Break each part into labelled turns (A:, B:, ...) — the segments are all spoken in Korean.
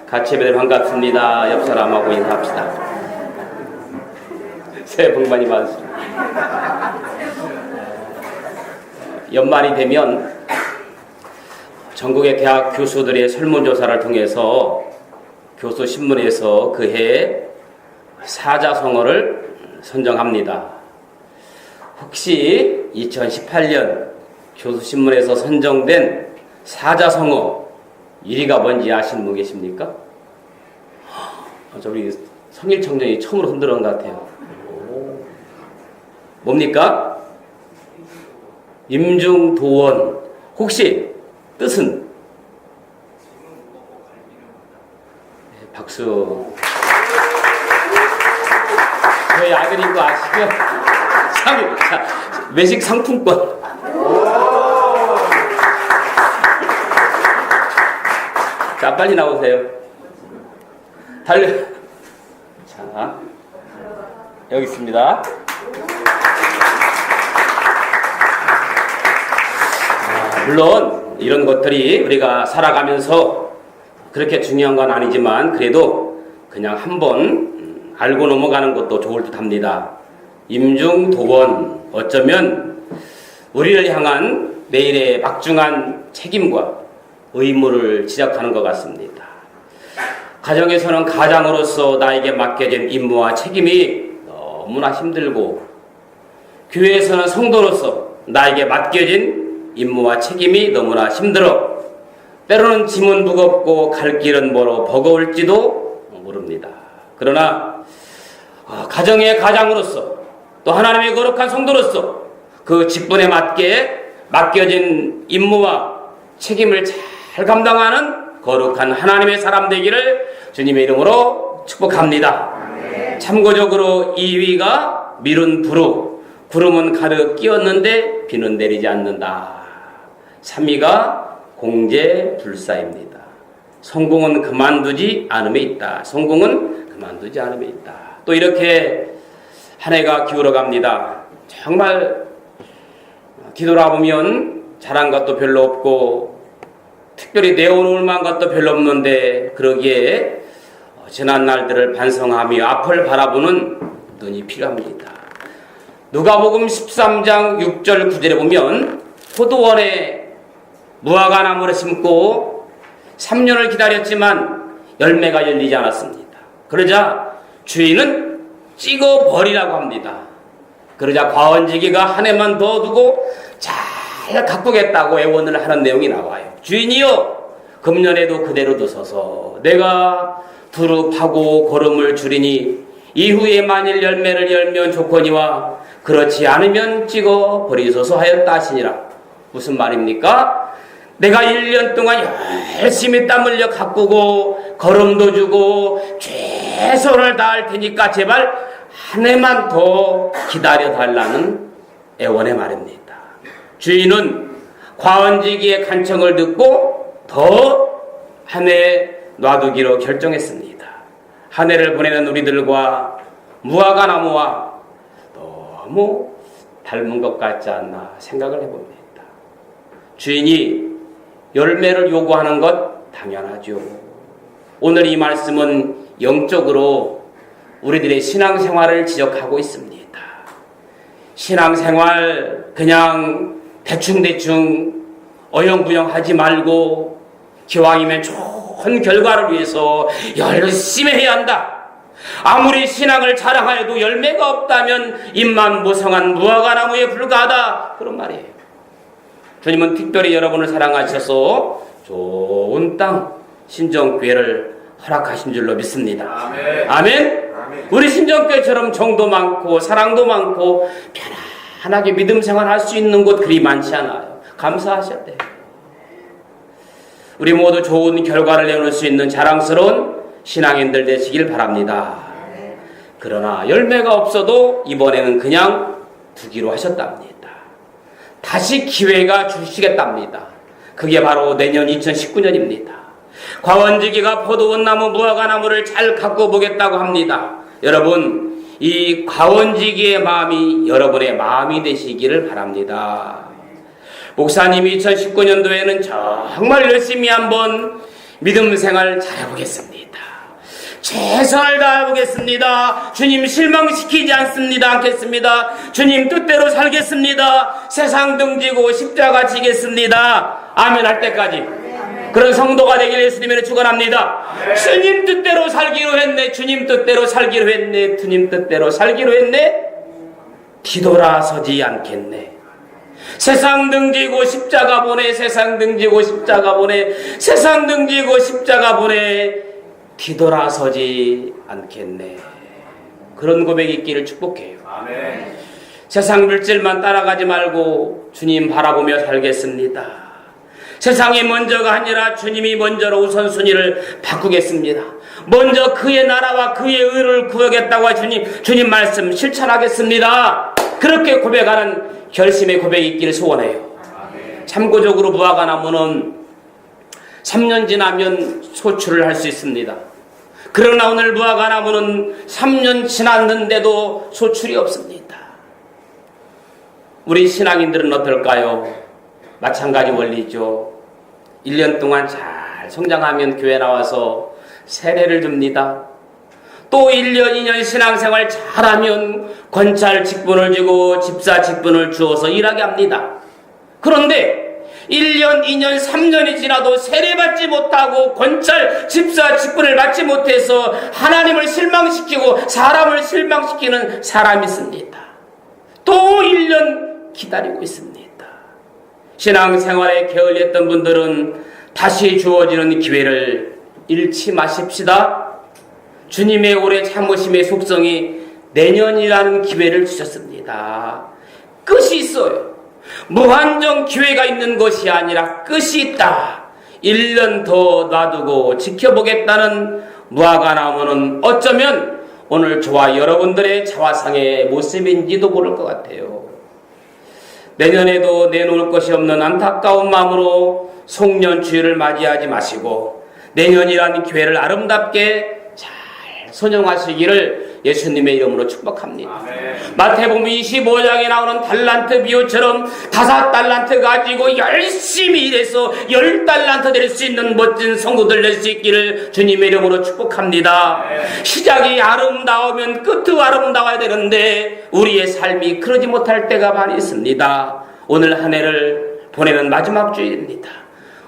A: 같이 예배들 반갑습니다. 옆 사람하고 인사합시다. 새해 복 많이 받으십시오. 연말이 되면 전국의 대학 교수들의 설문조사를 통해서 교수신문에서 그해 사자성어를 선정합니다. 혹시 2018년 교수신문에서 선정된 사자성어 1위가 뭔지 아시는 분 계십니까? 우리 성일청년이 처음으로 흔들어온 것 같아요. 뭡니까? 임중도원. 혹시 뜻은? 네, 박수. 저희 아들인 거 아시죠? 자, 외식 상품권. 자, 빨리 나오세요. 달려. 자, 여기 있습니다. 물론 이런 것들이 우리가 살아가면서 그렇게 중요한 건 아니지만 그래도 그냥 한번 알고 넘어가는 것도 좋을 듯 합니다. 임중도원, 어쩌면 우리를 향한 내일의 막중한 책임과 의무를 지적하는 것 같습니다. 가정에서는 가장으로서 나에게 맡겨진 임무와 책임이 너무나 힘들고, 교회에서는 성도로서 나에게 맡겨진 임무와 책임이 너무나 힘들어 때로는 짐은 무겁고 갈 길은 멀어 버거울지도 모릅니다. 그러나 가정의 가장으로서 또 하나님의 거룩한 성도로서 그 직분에 맞게 맡겨진 임무와 책임을 잘 감당하는 거룩한 하나님의 사람 되기를 주님의 이름으로 축복합니다. 참고적으로 2위가 미룬 부루, 구름은 가득 끼었는데 비는 내리지 않는다. 3위가 공제불사입니다. 성공은 그만두지 않음에 있다. 성공은 그만두지 않음에 있다. 또 이렇게 한 해가 기울어갑니다. 정말 뒤돌아보면 잘한 것도 별로 없고 특별히 내어놓을 만한 것도 별로 없는데, 그러기에 지난 날들을 반성하며 앞을 바라보는 눈이 필요합니다. 누가복음 13장 6절 9절에 보면 포도원에 무화과 나무를 심고 3년을 기다렸지만 열매가 열리지 않았습니다. 그러자 주인은 찍어버리라고 합니다. 그러자 과원지기가 한 해만 더 두고 잘 가꾸겠다고 애원을 하는 내용이 나와요. 주인이여, 금년에도 그대로 두소서. 내가 두루 파고 거름을 줄이니 이후에 만일 열매를 열면 좋거니와 그렇지 않으면 찍어버리소서 하였다 하시니라. 무슨 말입니까? 내가 1년 동안 열심히 땀 흘려 가꾸고 거름도 주고 최선을 다할 테니까 제발 한 해만 더 기다려달라는 애원의 말입니다. 주인은 과원지기의 간청을 듣고 더 한 해 놔두기로 결정했습니다. 한 해를 보내는 우리들과 무화과 나무와 너무 닮은 것 같지 않나 생각을 해봅니다. 주인이 열매를 요구하는 것 당연하죠. 오늘 이 말씀은 영적으로 우리들의 신앙생활을 지적하고 있습니다. 신앙생활 그냥 대충대충 어영부영 하지 말고 기왕이면 좋은 결과를 위해서 열심히 해야 한다. 아무리 신앙을 자랑하여도 열매가 없다면 입만 무성한 무화과나무에 불과하다. 그런 말이에요. 주님은 특별히 여러분을 사랑하셔서 좋은 땅 신정교회를 허락하신 줄로 믿습니다. 아멘. 아멘. 우리 신정교회처럼 정도 많고 사랑도 많고 편안하게 믿음 생활할 수 있는 곳 그리 많지 않아요. 감사하셔야 돼요. 우리 모두 좋은 결과를 내놓을 수 있는 자랑스러운 신앙인들 되시길 바랍니다. 그러나 열매가 없어도 이번에는 그냥 두기로 하셨답니다. 다시 기회가 주시겠답니다. 그게 바로 내년 2019년입니다. 과원지기가 포도원 나무, 무화과 나무를 잘 가꿔 보겠다고 합니다. 여러분, 이 과원지기의 마음이 여러분의 마음이 되시기를 바랍니다. 목사님이 2019년도에는 정말 열심히 한번 믿음 생활 잘해보겠습니다. 최선을 다해보겠습니다. 주님 실망시키지 않겠습니다. 주님 뜻대로 살겠습니다. 세상 등지고 십자가 지겠습니다. 아멘 할 때까지 그런 성도가 되길 예수님으로 축원합니다. 주님 뜻대로 살기로 했네. 주님 뜻대로 살기로 했네. 주님 뜻대로 살기로 했네. 뒤돌아서지 않겠네. 세상 등지고 십자가 보내. 세상 등지고 십자가 보내. 세상 등지고 십자가 보내. 뒤돌아서지 않겠네. 그런 고백이 있기를 축복해요. 아멘. 세상 물질만 따라가지 말고 주님 바라보며 살겠습니다. 세상이 먼저가 아니라 주님이 먼저로 우선순위를 바꾸겠습니다. 먼저 그의 나라와 그의 의를 구하겠다고 주님 말씀 실천하겠습니다. 그렇게 고백하는 결심의 고백이 있기를 소원해요. 참고적으로 무화과나무는 3년 지나면 소출을 할 수 있습니다. 그러나 오늘 무화과나무는 3년 지났는데도 소출이 없습니다. 우리 신앙인들은 어떨까요? 마찬가지 원리죠. 1년 동안 잘 성장하면 교회 나와서 세례를 줍니다. 또 1년, 2년 신앙생활 잘하면 권찰 직분을 주고 집사 직분을 주어서 일하게 합니다. 그런데 1년, 2년, 3년이 지나도 세례받지 못하고 권찰, 집사 직분을 받지 못해서 하나님을 실망시키고 사람을 실망시키는 사람이 있습니다. 또 1년 기다리고 있습니다. 신앙생활에 게을렸던 분들은 다시 주어지는 기회를 잃지 마십시다. 주님의 오래 참으심의 속성이 내년이라는 기회를 주셨습니다. 끝이 있어요. 무한정 기회가 있는 것이 아니라 끝이 있다. 1년 더 놔두고 지켜보겠다는 무화과나무는 어쩌면 오늘 저와 여러분들의 자화상의 모습인지도 모를 것 같아요. 내년에도 내놓을 것이 없는 안타까운 마음으로 송년주일을 맞이하지 마시고 내년이라는 기회를 아름답게 잘 선용하시기를 예수님의 이름으로 축복합니다. 아멘. 마태복음 25장에 나오는 달란트 비유처럼 5달란트 가지고 열심히 일해서 10달란트 될 수 있는 멋진 성도들 될 수 있기를 주님의 이름으로 축복합니다. 아멘. 시작이 아름다우면 끝도 아름다워야 되는데 우리의 삶이 그러지 못할 때가 많이 있습니다. 오늘 한 해를 보내는 마지막 주일입니다.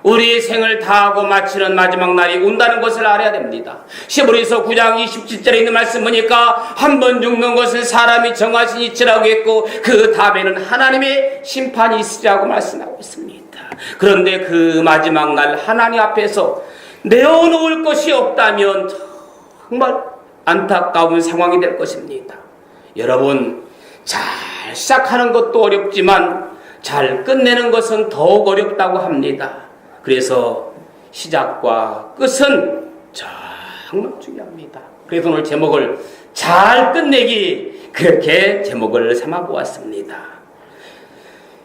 A: 우리의 생을 다하고 마치는 마지막 날이 온다는 것을 알아야 됩니다. 히브리서 9장 27절에 있는 말씀 보니까 한 번 죽는 것은 사람이 정하신 이치라고 했고 그 다음에는 하나님의 심판이 있으라고 말씀하고 있습니다. 그런데 그 마지막 날 하나님 앞에서 내어놓을 것이 없다면 정말 안타까운 상황이 될 것입니다. 여러분, 잘 시작하는 것도 어렵지만 잘 끝내는 것은 더욱 어렵다고 합니다. 그래서 시작과 끝은 정말 중요합니다. 그래서 오늘 제목을 잘 끝내기, 그렇게 제목을 삼아 보았습니다.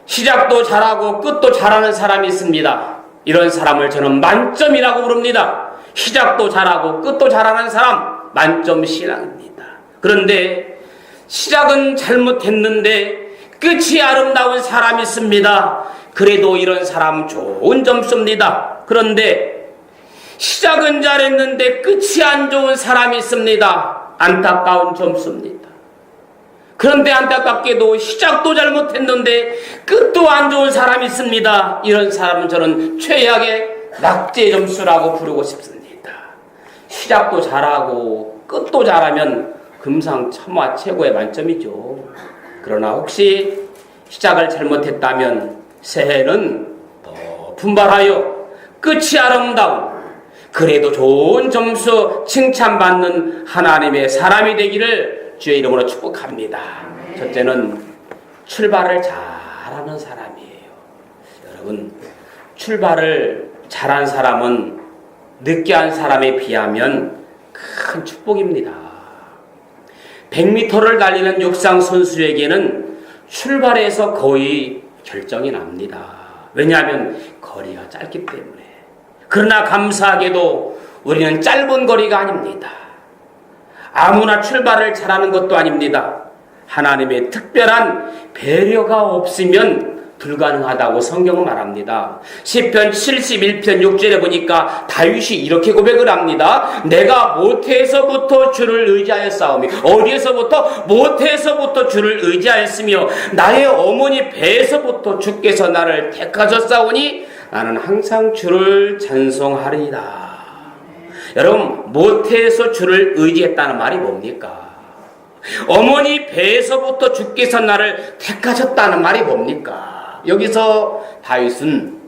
A: 시작도 잘하고 끝도 잘하는 사람이 있습니다. 이런 사람을 저는 만점이라고 부릅니다. 시작도 잘하고 끝도 잘하는 사람, 만점 신앙입니다. 그런데 시작은 잘못했는데 끝이 아름다운 사람이 있습니다. 그래도 이런 사람 좋은 점수입니다. 그런데 시작은 잘했는데 끝이 안 좋은 사람이 있습니다. 안타까운 점수입니다. 그런데 안타깝게도 시작도 잘못했는데 끝도 안 좋은 사람이 있습니다. 이런 사람은 저는 최악의 낙제 점수라고 부르고 싶습니다. 시작도 잘하고 끝도 잘하면 금상첨화 최고의 만점이죠. 그러나 혹시 시작을 잘못했다면 새해는 더 분발하여 끝이 아름다운, 그래도 좋은 점수 칭찬받는 하나님의 사람이 되기를 주의 이름으로 축복합니다. 첫째는 출발을 잘하는 사람이에요. 여러분, 출발을 잘한 사람은 늦게 한 사람에 비하면 큰 축복입니다. 100m를 달리는 육상 선수에게는 출발에서 거의 결정이 납니다. 왜냐하면 거리가 짧기 때문에. 그러나 감사하게도 우리는 짧은 거리가 아닙니다. 아무나 출발을 잘하는 것도 아닙니다. 하나님의 특별한 배려가 없으면 불가능하다고 성경은 말합니다. 시편 71편 6절에 보니까 다윗이 이렇게 고백을 합니다. 내가 모태에서부터 주를 의지하였사오며, 어디에서부터? 모태에서부터 주를 의지하였으며 나의 어머니 배에서부터 주께서 나를 택하셨사오니 나는 항상 주를 찬송하리이다. 여러분, 모태에서 주를 의지했다는 말이 뭡니까? 어머니 배에서부터 주께서 나를 택하셨다는 말이 뭡니까? 여기서 다윗은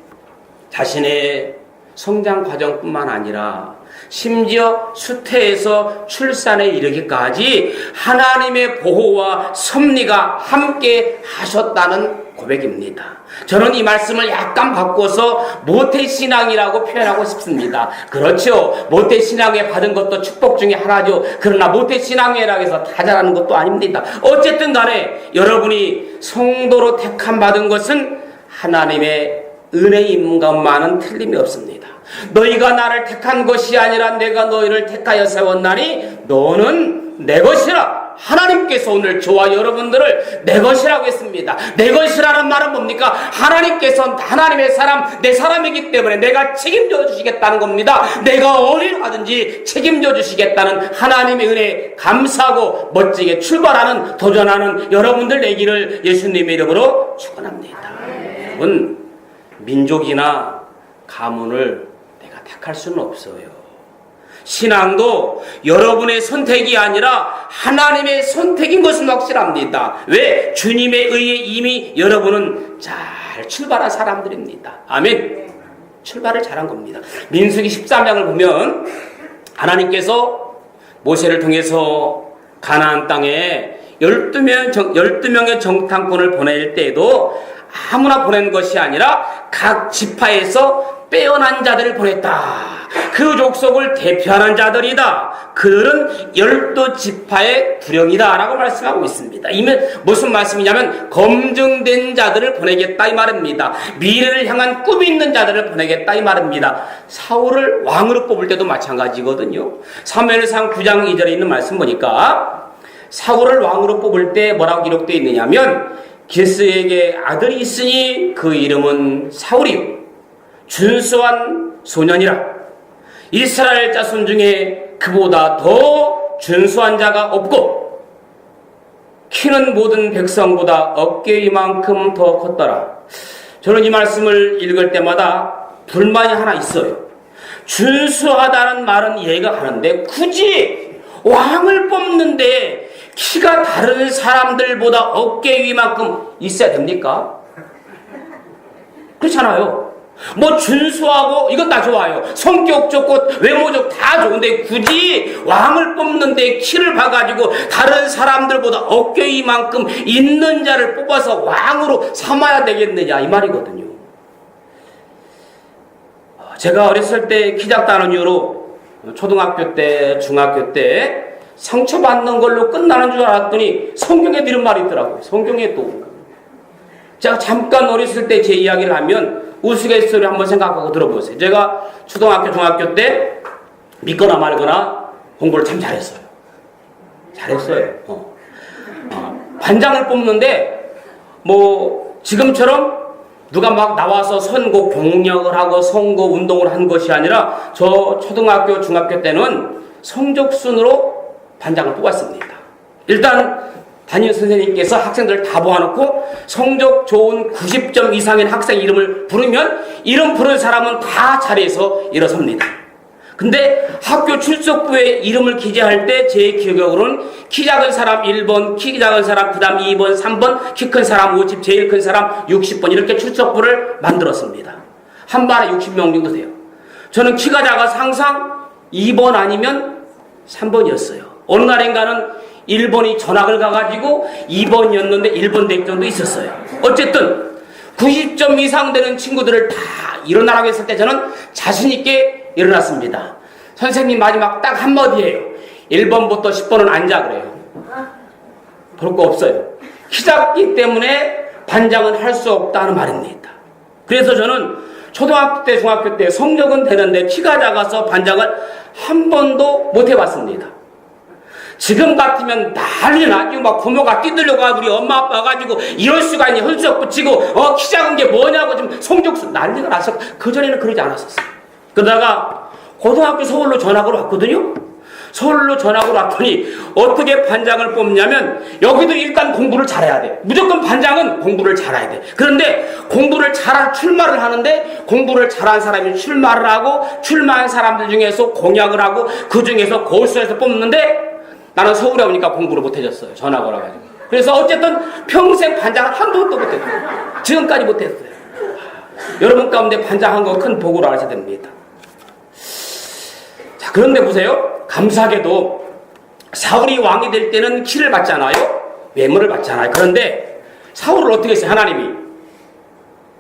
A: 자신의 성장 과정뿐만 아니라 심지어 수태에서 출산에 이르기까지 하나님의 보호와 섭리가 함께 하셨다는 고백입니다. 저는 이 말씀을 약간 바꿔서 모태신앙이라고 표현하고 싶습니다. 그렇죠. 모태신앙에 받은 것도 축복 중에 하나죠. 그러나 모태신앙이라고 해서 다 잘하는 것도 아닙니다. 어쨌든 간에 여러분이 성도로 택함 받은 것은 하나님의 은혜인 것만은 틀림이 없습니다. 너희가 나를 택한 것이 아니라 내가 너희를 택하여 세웠나니 너는 내 것이라. 하나님께서 오늘 저와 여러분들을 내 것이라고 했습니다. 내 것이라는 말은 뭡니까? 하나님께서는 하나님의 사람, 내 사람이기 때문에 내가 책임져 주시겠다는 겁니다. 내가 어디를 가든지 책임져 주시겠다는 하나님의 은혜에 감사하고 멋지게 출발하는, 도전하는 여러분들 되기를 예수님의 이름으로 축원합니다. 여러분, 민족이나 가문을 내가 택할 수는 없어요. 신앙도 여러분의 선택이 아니라 하나님의 선택인 것은 확실합니다. 왜? 주님의 의에 이미 여러분은 잘 출발한 사람들입니다. 아멘. 출발을 잘한 겁니다. 민수기 13장을 보면 하나님께서 모세를 통해서 가나안 땅에 12명의 정탐꾼을 보낼 때에도 아무나 보낸 것이 아니라 각 지파에서 빼어난 자들을 보냈다. 그 족속을 대표하는 자들이다. 그들은 12지파의 두령이다 라고 말씀하고 있습니다. 이면 무슨 말씀이냐면 검증된 자들을 보내겠다 이 말입니다. 미래를 향한 꿈이 있는 자들을 보내겠다 이 말입니다. 사울을 왕으로 뽑을 때도 마찬가지거든요. 사무엘상 9장 2절에 있는 말씀 보니까 사울을 왕으로 뽑을 때 뭐라고 기록되어 있느냐면 기스에게 아들이 있으니 그 이름은 사울이요 준수한 소년이라. 이스라엘 자손 중에 그보다 더 준수한 자가 없고 키는 모든 백성보다 어깨 이만큼 더 컸더라. 저는 이 말씀을 읽을 때마다 불만이 하나 있어요. 준수하다는 말은 이해가 가는데 굳이 왕을 뽑는데 키가 다른 사람들보다 어깨 위만큼 있어야 됩니까? 그렇잖아요. 뭐 준수하고 이건 다 좋아요. 성격 좋고 외모 좋고 다 좋은데 굳이 왕을 뽑는데 키를 봐가지고 다른 사람들보다 어깨 위만큼 있는 자를 뽑아서 왕으로 삼아야 되겠느냐 이 말이거든요. 제가 어렸을 때 키 작다는 이유로 초등학교 때, 중학교 때 상처받는 걸로 끝나는 줄 알았더니 성경에 들은 말이 있더라고요. 성경에 또 제가 잠깐 어렸을 때 제 이야기를 하면 우스갯소리 한번 생각하고 들어보세요. 제가 초등학교, 중학교 때 믿거나 말거나 공부를 참 잘했어요. 반장을 뽑는데 뭐 지금처럼 누가 막 나와서 선거 공력을 하고 선거 운동을 한 것이 아니라 저 초등학교, 중학교 때는 성적순으로 반장을 뽑았습니다. 일단 담임 선생님께서 학생들을 다 모아놓고 성적 좋은 90점 이상인 학생 이름을 부르면 이름 부른 사람은 다 자리에서 일어섭니다. 근데 학교 출석부에 이름을 기재할 때 제 기억으로는 키 작은 사람 1번, 키 작은 사람 그 다음 2번, 3번, 키 큰 사람 50, 제일 큰 사람 60번 이렇게 출석부를 만들었습니다. 한 반에 60명 정도 돼요. 저는 키가 작아서 항상 2번 아니면 3번이었어요. 어느 날인가는 1번이 전학을 가가지고 2번이었는데 1번 될 도 있었어요. 어쨌든 90점 이상 되는 친구들을 다 일어나라고 했을 때 저는 자신있게 일어났습니다. 선생님 마지막 딱 한마디예요. 1번부터 10번은 앉아 그래요. 볼 거 없어요. 키 작기 때문에 반장은 할 수 없다는 말입니다. 그래서 저는 초등학교 때, 중학교 때 성적은 되는데 키가 작아서 반장을 한 번도 못 해봤습니다. 지금 같으면 난리 나죠. 막 부모가 뛰들려가 우리 엄마 아빠 가지고 이럴 수가 있니 헐떡 붙이고 키 작은 게 뭐냐고 좀 성적수 난리가 나서 그전에는 그러지 않았었어요. 그러다가 고등학교 서울로 전학으로 왔거든요. 서울로 전학으로 왔더니 어떻게 반장을 뽑냐면 여기도 일단 공부를 잘해야 돼. 무조건 반장은 공부를 잘해야 돼. 그런데 공부를 잘할 출마를 하는데 공부를 잘한 사람이 출마를 하고 출마한 사람들 중에서 공약을 하고 그 중에서 고수에서 뽑는데 나는 서울에 오니까 공부를 못해졌어요. 전학을 와가지고. 그래서 어쨌든 평생 반장을 한 번도 못했어요. 지금까지 못했어요. 여러분 가운데 반장한 거 큰 복으로 아셔야 됩니다. 자, 그런데 보세요. 감사하게도 사울이 왕이 될 때는 키를 받잖아요. 외모를 받잖아요. 그런데 사울을 어떻게 했어요? 하나님이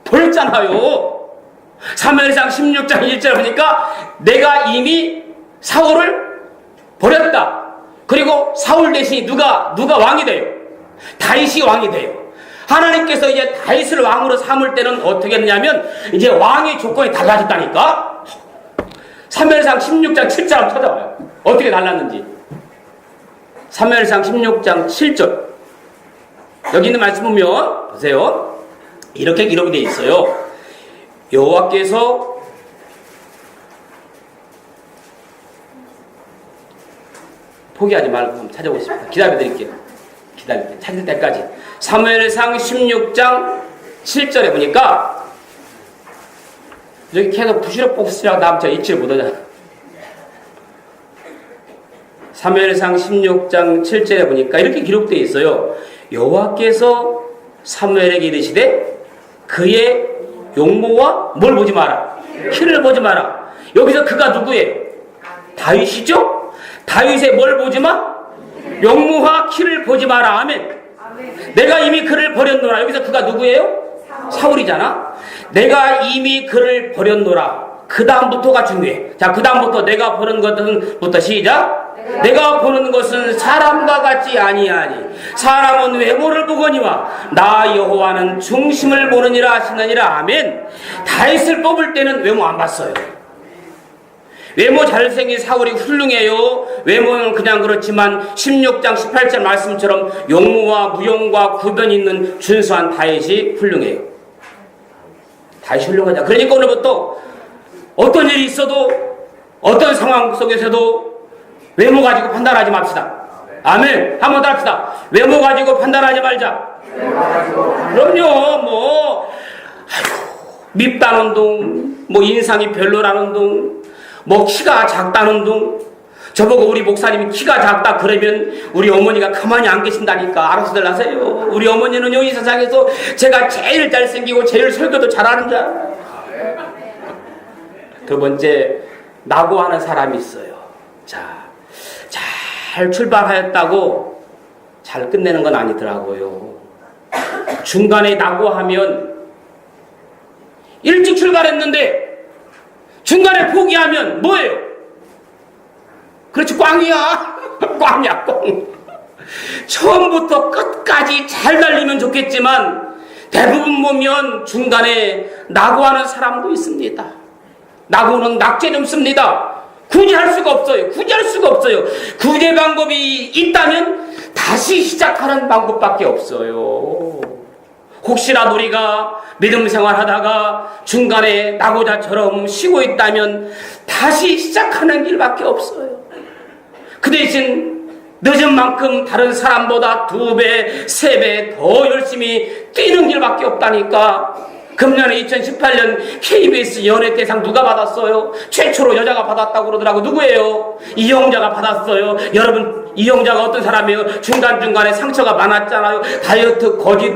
A: 버렸잖아요. 사무엘상 16장 1절 보니까 내가 이미 사울을 버렸다. 그리고 사울 대신 누가 왕이 돼요? 다윗이 왕이 돼요. 하나님께서 이제 다윗을 왕으로 삼을 때는 어떻게 했냐면 이제 왕의 조건이 달라졌다니까. 사무엘상 16장 7절 한번 찾아봐요. 어떻게 달랐는지. 사무엘상 16장 7절. 여기 있는 말씀 보면 보세요. 이렇게 기록이 되어 있어요. 여호와께서 포기하지 말고 한번 찾아보겠습니다. 기다려드릴게요. 기다릴게요. 찾을 때까지. 사무엘상 16장 7절에 보니까 여기 계속 부시럭 뽑으시라고 나면 제가 잊지를 못하잖아. 사무엘상 16장 7절에 보니까 이렇게 기록되어 있어요. 여호와께서 사무엘에게 이르시되 그의 용모와 뭘 보지 마라. 키를 보지 마라. 여기서 그가 누구예요? 다윗이죠? 다윗의 뭘 보지 마? 용모와 키를 보지 마라. 아멘. 내가 이미 그를 버렸노라. 여기서 그가 누구예요? 사울이잖아. 내가 이미 그를 버렸노라. 그 다음부터가 중요해. 자, 그 다음부터 내가 보는 것은부터 시작. 내가 보는 것은 사람과 같지 아니하니 사람은 외모를 보거니와 나 여호와는 중심을 보느니라 하시느니라. 아멘. 다윗을 뽑을 때는 외모 안 봤어요. 외모 잘생긴 사울이 훌륭해요. 외모는 그냥 그렇지만 16장 18절 말씀처럼 용모와 무용과 구변이 있는 준수한 다윗이 훌륭해요. 다윗이 훌륭하자. 그러니까 오늘부터 어떤 일이 있어도 어떤 상황 속에서도 외모 가지고 판단하지 맙시다. 아멘. 한 번 더 합시다. 외모 가지고 판단하지 말자. 그럼요. 밉다는 둥, 인상이 별로라는 둥, 키가 작다는 둥. 저보고 우리 목사님이 키가 작다 그러면 우리 어머니가 가만히 안 계신다니까. 알아서들 하세요. 우리 어머니는요, 이 세상에서 제가 제일 잘생기고 제일 설교도 잘하는 줄 알아요. 두 번째, 낙오하는 사람이 있어요. 잘 출발하였다고 잘 끝내는 건 아니더라고요. 중간에 낙오하면 일찍 출발했는데 중간에 포기하면 뭐예요? 그렇지, 꽝이야. 꽝이야, 꽝. 처음부터 끝까지 잘 달리면 좋겠지만 대부분 보면 중간에 낙오하는 사람도 있습니다. 낙오는 낙제 좀 씁니다. 굳이 할 수가 없어요. 구제 방법이 있다면 다시 시작하는 방법밖에 없어요. 혹시라도 우리가 믿음 생활하다가 중간에 낙오자처럼 쉬고 있다면 다시 시작하는 길밖에 없어요. 그 대신 늦은 만큼 다른 사람보다 2배, 3배 더 열심히 뛰는 길밖에 없다니까. 금년에 2018년 KBS 연예대상 누가 받았어요? 최초로 여자가 받았다고 그러더라고. 누구예요? 이영자가 받았어요. 여러분, 이영자가 어떤 사람이에요? 중간중간에 상처가 많았잖아요. 다이어트 거짓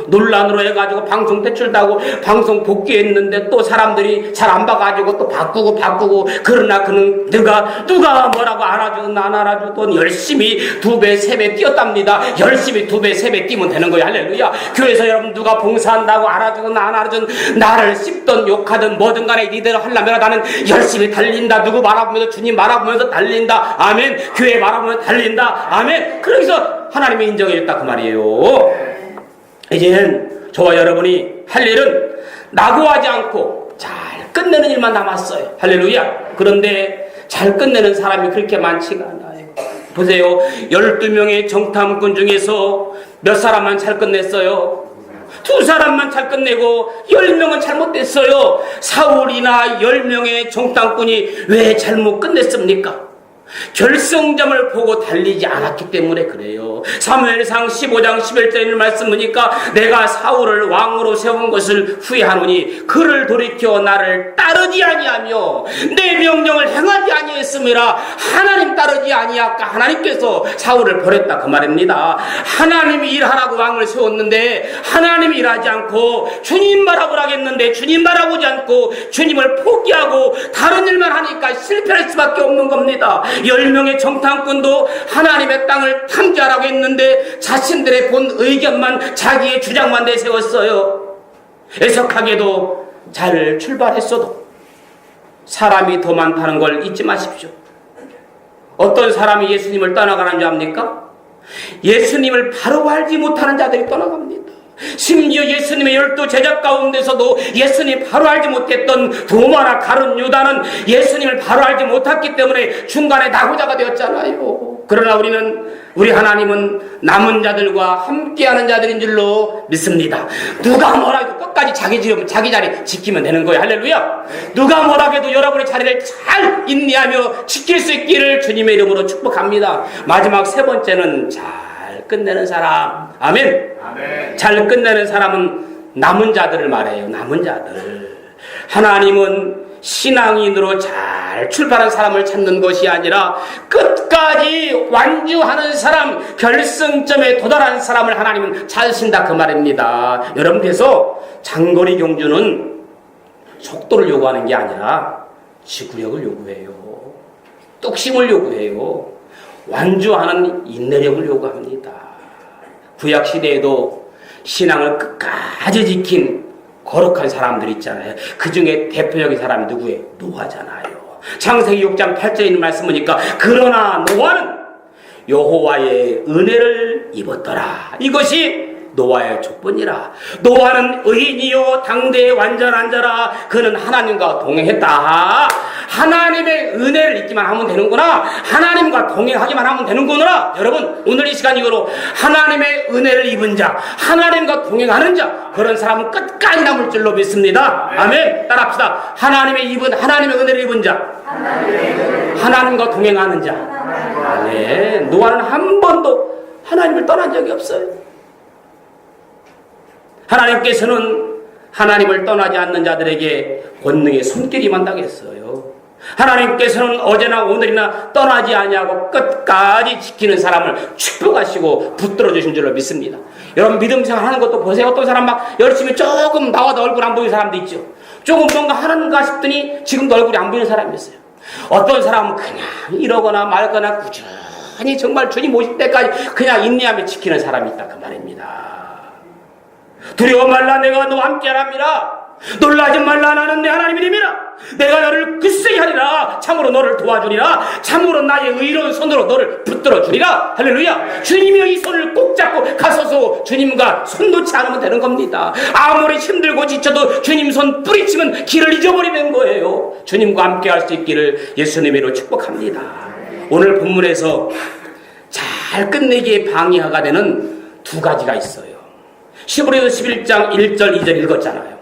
A: 논란으로 해가지고 방송 퇴출하고 방송 복귀했는데 또 사람들이 잘 안 봐가지고 또 바꾸고. 그러나 그는 누가 뭐라고 알아주든 안 알아주든 열심히 2배, 3배 뛰었답니다. 열심히 2배, 3배 뛰면 되는 거예요. 할렐루야. 교회에서 여러분 누가 봉사한다고 알아주든 안 알아주든 나를 씹든 욕하든 뭐든 간에 이대로 하려면 나는 열심히 달린다. 누구 바라보면서 주님 바라보면서 달린다. 아멘. 교회 바라보면서 달린다. 아멘. 그래서 하나님이 인정해줬다 그 말이에요. 이제는 저와 여러분이 할 일은 낙오하지 않고 잘 끝내는 일만 남았어요. 할렐루야. 그런데 잘 끝내는 사람이 그렇게 많지가 않아요. 보세요. 12명의 정탐꾼 중에서 몇 사람만 잘 끝냈어요? 2사람만 잘 끝내고 10명은 잘못됐어요. 사울이나 10명의 정탐꾼이 왜 잘못 끝냈습니까? 결승점을 보고 달리지 않았기 때문에 그래요. 사무엘상 15장 11절에 있는 말씀 보니까 내가 사울을 왕으로 세운 것을 후회하노니 그를 돌이켜 나를 따르지 아니하며 내 명령을 행하지 아니했음이라. 하나님 따르지 아니하까 하나님께서 사울을 버렸다 그 말입니다. 하나님이 일하라고 왕을 세웠는데 하나님이 일하지 않고 주님 말하고 하겠는데 주님 말하고 오지 않고 주님을 포기하고 다른 일만 하니까 실패할 수밖에 없는 겁니다. 10명의 정탐꾼도 하나님의 땅을 탐지하라고 했는데 자신들의 본 의견만, 자기의 주장만 내세웠어요. 애석하게도 잘 출발했어도 사람이 더 많다는 걸 잊지 마십시오. 어떤 사람이 예수님을 떠나가는 줄 압니까? 예수님을 바로 알지 못하는 자들이 떠나갑니다. 심지어 예수님의 12 제자 가운데서도 예수님 바로 알지 못했던 도마나 가룟 유다는 예수님을 바로 알지 못했기 때문에 중간에 낙오자가 되었잖아요. 그러나 우리 하나님은 남은 자들과 함께하는 자들인 줄로 믿습니다. 누가 뭐라 해도 끝까지 자기 자리 지키면 되는 거예요. 할렐루야. 누가 뭐라 해도 여러분의 자리를 잘 인내하며 지킬 수 있기를 주님의 이름으로 축복합니다. 마지막 3번째는 잘 끝내는 사람. 아멘. 아멘. 잘 끝내는 사람은 남은 자들을 말해요. 남은 자들. 하나님은 신앙인으로 잘 출발한 사람을 찾는 것이 아니라 끝까지 완주하는 사람, 결승점에 도달한 사람을 하나님은 찾으신다 그 말입니다. 여러분, 그래서 장거리 경주는 속도를 요구하는 게 아니라 지구력을 요구해요. 뚝심을 요구해요. 완주하는 인내력을 요구합니다. 구약시대에도 신앙을 끝까지 지킨 거룩한 사람들 있잖아요. 그 중에 대표적인 사람이 누구예요? 노아잖아요. 창세기 6장 8절에 있는 말씀 보니까 그러나 노아는 여호와의 은혜를 입었더라. 이것이 노아의 족보니라. 노아는 의인이요 당대의 완전한 자라. 그는 하나님과 동행했다. 하나님의 은혜를 잊기만 하면 되는구나. 하나님과 동행하기만 하면 되는구나. 여러분, 오늘 이 시간 이후로 하나님의 은혜를 입은 자, 하나님과 동행하는 자, 그런 사람은 끝까지 남을 줄로 믿습니다. 아멘. 따라합시다. 하나님의 은혜를 입은 자, 하나님과 동행하는 자. 아멘. 노아는 한 번도 하나님을 떠난 적이 없어요. 하나님께서는 하나님을 떠나지 않는 자들에게 권능의 손길이 만당했어요. 하나님께서는 어제나 오늘이나 떠나지 아니하고 끝까지 지키는 사람을 축복하시고 붙들어 주신 줄로 믿습니다. 여러분, 믿음 생활하는 것도 보세요. 어떤 사람 막 열심히 조금 나와도 얼굴 안 보이는 사람도 있죠. 조금 뭔가 하는가 싶더니 지금도 얼굴이 안 보이는 사람이 있어요. 어떤 사람은 그냥 이러거나 말거나 꾸준히 정말 주님 오실 때까지 그냥 인내하며 지키는 사람이 있다 그 말입니다. 두려워 말라, 내가 너와 함께하랍니다. 놀라지 말라, 나는 내 하나님이니라. 내가 너를 굳세게 하리라. 참으로 너를 도와주리라. 참으로 나의 의로운 손으로 너를 붙들어 주리라. 할렐루야. 주님이 이 손을 꼭 잡고 가서서 주님과 손 놓지 않으면 되는 겁니다. 아무리 힘들고 지쳐도 주님 손 뿌리치면 길을 잊어버리는 거예요. 주님과 함께 할 수 있기를 예수님으로 축복합니다. 오늘 본문에서 잘 끝내기에 방해가 되는 2가지가 있어요. 시브리서 11장 1절 2절 읽었잖아요.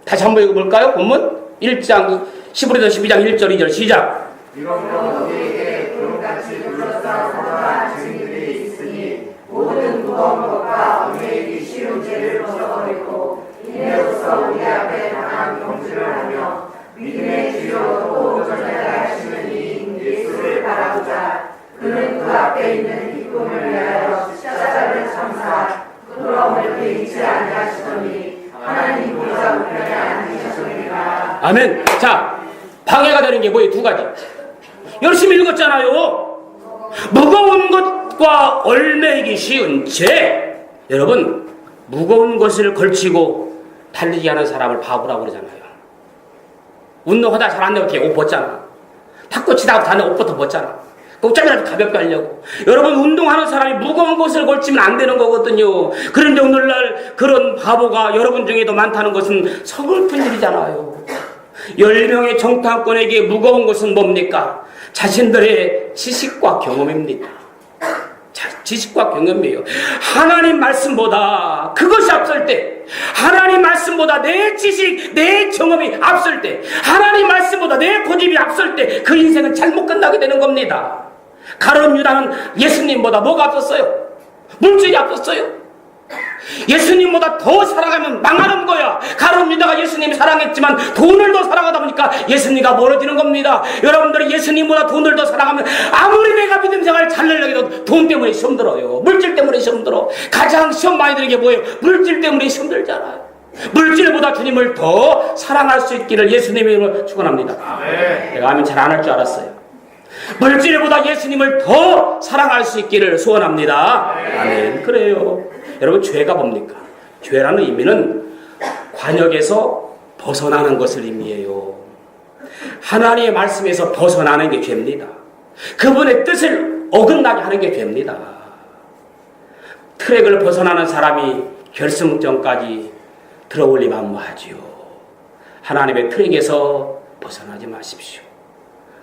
A: 다시 한번 읽어볼까요? 본문 1장 시브리서 12장 1절 2절 시작.
B: 이러므로 우리에게 구름같이 둘러싸 선한 증인들이 있으니 모든 무거운 것과 우리에게 쉬운 죄를 벗어버리고 인내로서 우리 앞에 강한 경주를 하며 믿음의 주요로 도전하게 하시는 이 예수를 바라보자. 그는 그 앞에 있는 기쁨을 위하여 십자가를 참사 부끄러움을 개의치 아니하시더니 하나님 보좌 우편에 앉으셨으리라.
A: 아멘. 자, 방해가 되는 게 뭐예요? 2가지. 열심히 읽었잖아요. 무거운 것과 얼매이기 쉬운 죄. 여러분, 무거운 것을 걸치고 달리지 않은 사람을 바보라고 그러잖아요. 운동하다 잘 안 되면 어떻게 옷 벗잖아. 탁구 치다가 다 옷 벗잖아. 옷장이라도 가볍게 하려고. 여러분, 운동하는 사람이 무거운 것을 걸치면 안 되는 거거든요. 그런데 오늘날 그런 바보가 여러분 중에도 많다는 것은 서글픈 일이잖아요. 10명의 정탐꾼에게 무거운 것은 뭡니까? 자신들의 지식과 경험입니다. 지식과 경험이에요. 하나님 말씀보다 그것이 앞설 때, 하나님 말씀보다 내 지식, 내 경험이 앞설 때, 하나님 말씀보다 내 고집이 앞설 때 그 인생은 잘못 끝나게 되는 겁니다. 가룟 유다는 예수님보다 뭐가 앞섰어요? 물질이 앞섰어요. 예수님보다 더 사랑하면 망하는 거야. 가룟 유다가 예수님 사랑했지만 돈을 더 사랑하다 보니까 예수님과 멀어지는 겁니다. 여러분들이 예수님보다 돈을 더 사랑하면 아무리 내가 믿음 생활 잘 내려고 해도 돈 때문에 시험 들어요. 물질 때문에 시험 들어. 가장 시험 많이 드는 게 뭐예요? 물질 때문에 시험 들잖아요. 물질보다 주님을 더 사랑할 수 있기를 예수님의 이름으로 축원합니다.
B: 아멘.
A: 내가 아멘 잘 안 할 줄 알았어요. 물질보다 예수님을 더 사랑할 수 있기를 소원합니다. 아멘. 그래요. 여러분, 죄가 뭡니까? 죄라는 의미는 관역에서 벗어나는 것을 의미해요. 하나님의 말씀에서 벗어나는 게 죄입니다. 그분의 뜻을 어긋나게 하는 게 죄입니다. 트랙을 벗어나는 사람이 결승점까지 들어올리 만무하지요. 하나님의 트랙에서 벗어나지 마십시오.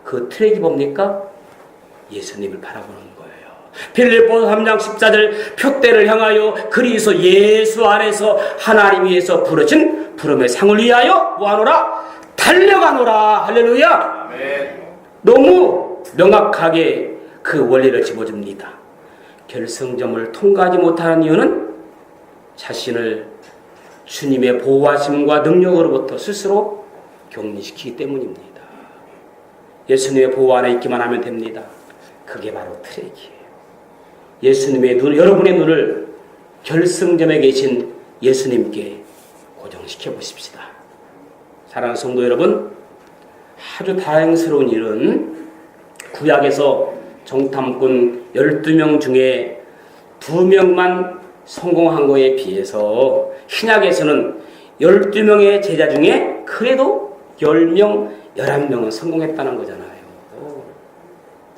A: 그 트랙이 뭡니까? 예수님을 바라보는 거예요. 빌립보서 3장 14절 표대를 향하여 그리스도 예수 안에서 하나님 위에서 부르신 부름의 상을 위하여 뭐하노라? 달려가노라. 할렐루야.
B: 아멘.
A: 너무 명확하게 그 원리를 집어줍니다. 결승점을 통과하지 못하는 이유는 자신을 주님의 보호하심과 능력으로부터 스스로 격리시키기 때문입니다. 예수님의 보호 안에 있기만 하면 됩니다. 그게 바로 트랙이에요. 예수님의 눈, 여러분의 눈을 결승점에 계신 예수님께 고정시켜 보십시다. 사랑하는 성도 여러분, 아주 다행스러운 일은 구약에서 정탐꾼 12명 중에 2명만 성공한 거에 비해서 신약에서는 12명의 제자 중에 그래도 10명, 11명은 성공했다는 거잖아요.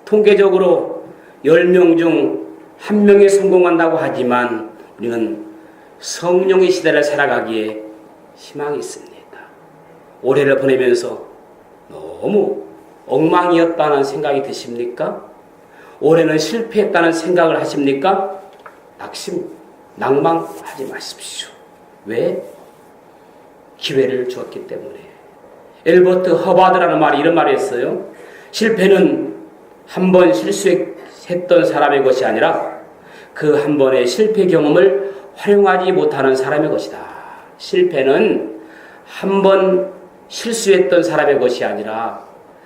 A: 통계적으로 10명 중 1명이 성공한다고 하지만 우리는 성령의 시대를 살아가기에 희망이 있습니다. 올해를 보내면서 너무 엉망이었다는 생각이 드십니까? 올해는 실패했다는 생각을 하십니까? 낭망하지 마십시오. 왜? 기회를 주었기 때문에. 엘버트 허바드라는 말이 이런 말을 했어요. 실패는 한 번 실수했던 사람의 것이 아니라 그 한 번의 실패 경험을 활용하지 못하는 사람의 것이다. 실패는 한 번 실수했던 사람의 것이 아니라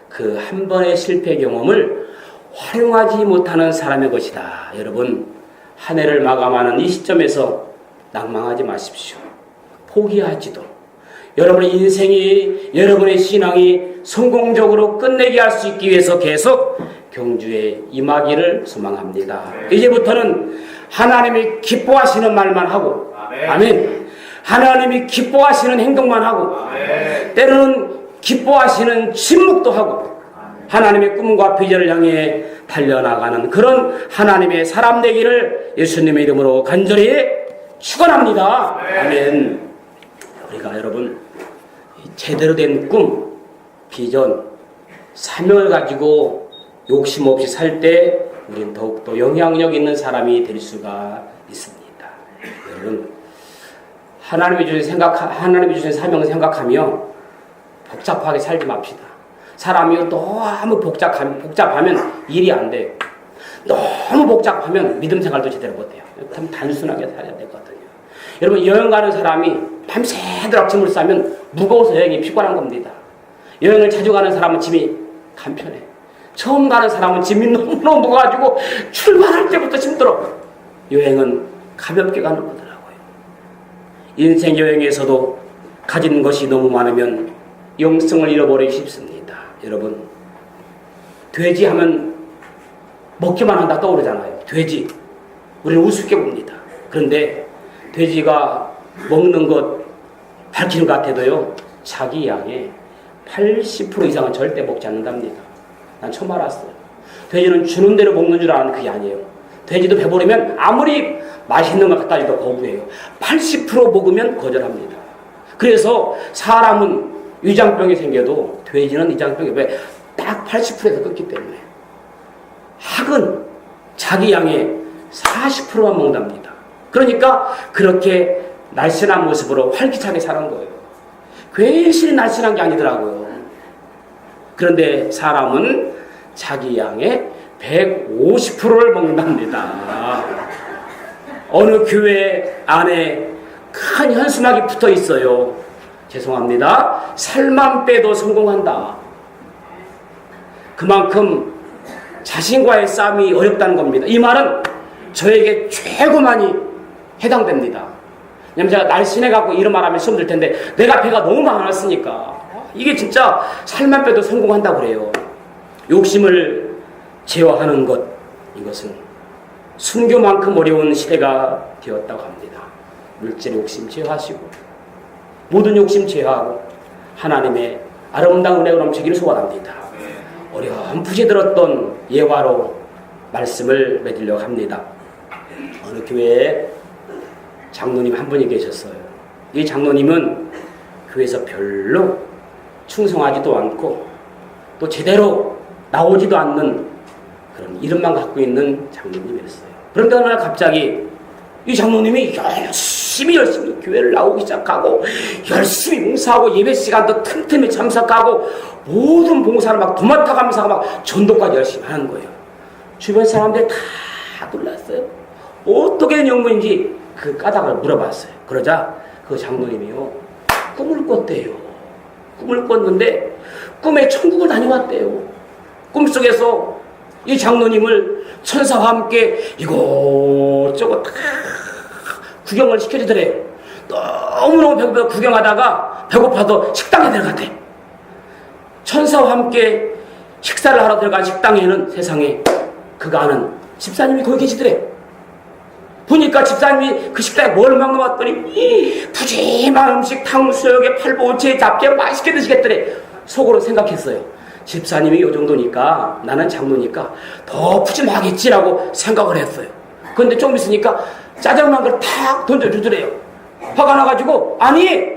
A: 그 한 번의 실패 경험을 활용하지 못하는 사람의 것이다. 여러분, 한 해를 마감하는 이 시점에서 낭망하지 마십시오. 포기하지도. 여러분의 인생이, 여러분의 신앙이 성공적으로 끝내게 할 수 있기 위해서 계속 경주에 임하기를 소망합니다. 이제부터는 하나님이 기뻐하시는 말만 하고, 아멘. 하나님이 기뻐하시는 행동만 하고, 때로는 기뻐하시는 침묵도 하고, 하나님의 꿈과 비전을 향해 달려나가는 그런 하나님의 사람 되기를 예수님의 이름으로 간절히 축원합니다. 아멘. 우리가 여러분 제대로 된 꿈, 비전, 사명을 가지고 욕심 없이 살 때 우리는 더욱더 영향력 있는 사람이 될 수가 있습니다. 여러분, 하나님이 주신 사명을 생각하며 복잡하게 살지 맙시다. 사람이 너무 복잡하면 일이 안 돼요. 너무 복잡하면 믿음 생활도 제대로 못해요. 참 단순하게 살아야 되거든요. 여러분, 여행 가는 사람이 밤새도록 짐을 싸면 무거워서 여행이 피곤한 겁니다. 여행을 자주 가는 사람은 짐이 간편해. 처음 가는 사람은 짐이 너무너무 무거워가지고 출발할 때부터 힘들어. 여행은 가볍게 가는 거더라고요. 인생 여행에서도 가진 것이 너무 많으면 영성을 잃어버리기 쉽습니다. 여러분, 돼지 하면 먹기만 한다 떠오르잖아요. 돼지. 우리는 우습게 봅니다. 그런데 돼지가 먹는 것 밝히는 것 같아도요, 자기 양의 80% 이상은 절대 먹지 않는답니다. 난 처음 알았어요. 돼지는 주는 대로 먹는 줄 아는 그게 아니에요. 돼지도 배부르면 아무리 맛있는 걸 갖다 줘도 거부해요. 80% 먹으면 거절합니다. 그래서 사람은 위장병이 생겨도 돼지는 위장병이 왜? 딱 약 80%에서 끊기 때문에 학은 자기 양의 40%만 먹는답니다. 그러니까 그렇게 날씬한 모습으로 활기차게 사는 거예요. 괜시리 날씬한 게 아니더라고요. 그런데 사람은 자기 양의 150%를 먹는답니다. 어느 교회 안에 큰 현수막이 붙어 있어요. 죄송합니다. 살만 빼도 성공한다. 그만큼 자신과의 싸움이 어렵다는 겁니다. 이 말은 저에게 최고 많이 해당됩니다. 왜냐면 제가 날씬해갖고 이런 말 하면 시험 들 텐데 내가 배가 너무 많았으니까 이게 진짜 살만 빼도 성공한다고 그래요. 욕심을 제어하는 것, 이것은 순교만큼 어려운 시대가 되었다고 합니다. 물질 욕심 제어하시고 모든 욕심 제어하고 하나님의 아름다운 은혜가 넘치기를 소원합니다. 어렴풋이 들었던 예화로 말씀을 맺으려고 합니다. 어느 교회에 장로님 한 분이 계셨어요. 이 장로님은 교회에서 별로 충성하지도 않고 또 제대로 나오지도 않는 그런 이름만 갖고 있는 장로님이었어요. 그런데 어느 날 갑자기 이 장로님이 열심히 교회를 나오기 시작하고 열심히 봉사하고 예배 시간도 틈틈이 참석하고 모든 봉사를 막 도맡아 가면서 막 전도까지 열심히 하는 거예요. 주변 사람들이 다 놀랐어요. 어떻게 된 영문인지 그 까닭을 물어봤어요. 그러자 그 장로님이요, 꿈을 꿨대요. 꿈을 꿨는데 꿈에 천국을 다녀왔대요. 꿈속에서 이 장로님을 천사와 함께 이곳저곳 다 구경을 시켜주더래요. 너무너무 배고파서 구경하다가 배고파서 식당에 들어갔대. 천사와 함께 식사를 하러 들어간 식당에는 세상에 그가 아는 집사님이 거기 계시더래. 보니까 집사님이 그 식당에 뭘 먹는 거 봤더니 푸짐한 음식, 탕수육에 팔보채, 잡채 맛있게 드시겠더래. 속으로 생각했어요. 집사님이 요 정도니까 나는 장로니까 더 푸짐하겠지라고 생각을 했어요. 그런데 조금 있으니까 짜장면 걸 탁 던져주더래요. 화가 나가지고 아니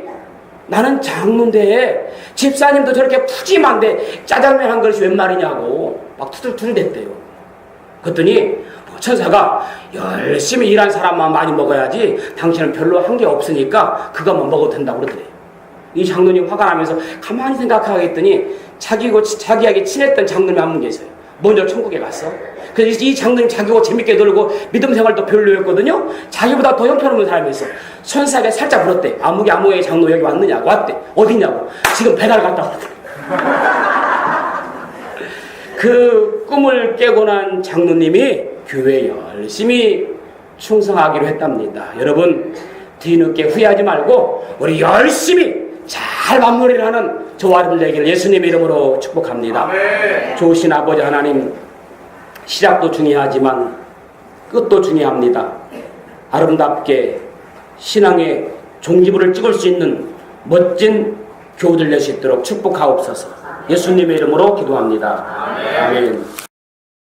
A: 나는 장로인데 집사님도 저렇게 푸짐한데 짜장면 한 그릇이 웬 말이냐고 막 투덜투덜 댔대요. 그랬더니 천사가 열심히 일한 사람만 많이 먹어야지 당신은 별로 한 게 없으니까 그것만 먹어도 된다고 그러더래요. 이 장로님 화가 나면서 가만히 생각하겠더니 자기에게 친했던 장로님이 한 분 계세요. 먼저 천국에 갔어. 그래서 이 장로님 자기하고 재밌게 놀고 믿음 생활도 별로였거든요. 자기보다 더 형편없는 사람이 있어. 천사에게 살짝 물었대. 아무개 장로 여기 왔느냐고. 왔대. 어디냐고. 지금 배달 갔다 왔대. 그 꿈을 깨고 난 장로님이 교회에 열심히 충성하기로 했답니다. 여러분 뒤늦게 후회하지 말고 우리 열심히 잘 마무리를 하는 저와 여러분들 되기를 예수님의 이름으로 축복합니다. 아멘. 좋으신 아버지 하나님, 시작도 중요하지만 끝도 중요합니다. 아름답게 신앙의 종지부를 찍을 수 있는 멋진 교우들 될 수 있도록 축복하옵소서. 예수님의 이름으로 기도합니다. 아멘. 아멘.